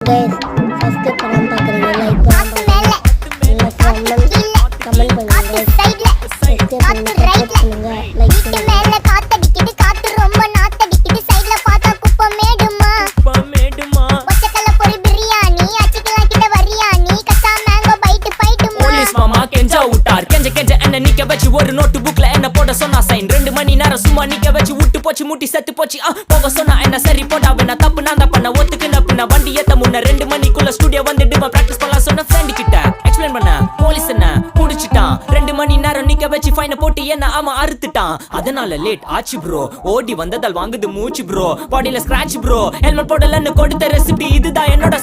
guys subscribe பண்ணாம பாக்குறீங்க like பண்ணாம பாக்குறீங்க கமெண்ட் பண்ணுங்க சப்ஸ்கிரைப் பண்ணுங்க லைக் பண்ணுங்க காத்தடிக்குது காத்து ரொம்ப நாத்தடிக்குது சைடுல பார்த்தா குப்பை மேடுமா ஒச்சக்கல்ல பொரி பிரியாணி அச்சிக்கலாம் கிட்ட வரியாணி கச்சா மேங்கோ பைட்டு பைட்டுமா போலீஸ் மாமா கெஞ்சா விட்டார் கெஞ்ச என்ன நிக்க வச்சு ஒரு நோட்டு புக்ல என்ன போட சொன்னா சைன் 2 மணி நேரம் சும்மா நிக்க வச்சு விட்டு போச்சு முட்டி செத்து போச்சு போக சொன்னா என்ன சரி போட்டா வேணா தப்பு நான் தான் பண்ண ஒத்துக்கு நப்புன வண்டி ஏத்த முன்ன 2 மணிக்குள்ள ஸ்டுடியோ வந்துட்டு பிராக்டிஸ் பண்ணலாம் சொன்ன ஃப்ரெண்ட் கிட்ட எக்ஸ்பிளைன் பண்ண போலீஸ் என்ன புடிச்சிட்டான் 2 மணி நேரம் நிக்க வச்சு ஃபைனை போட்டு என்ன அவன் அறுத்துட்டான் அதனால லேட் ஆச்சு ப்ரோ ஓடி வந்ததால் வாங்குது மூச்சு ப்ரோ பாடியில ஸ்கிராட்ச் ப்ரோ ஹெல்மெட் போடலன்னு கொடுத்த ரெசிபி இதுதான் என்னோட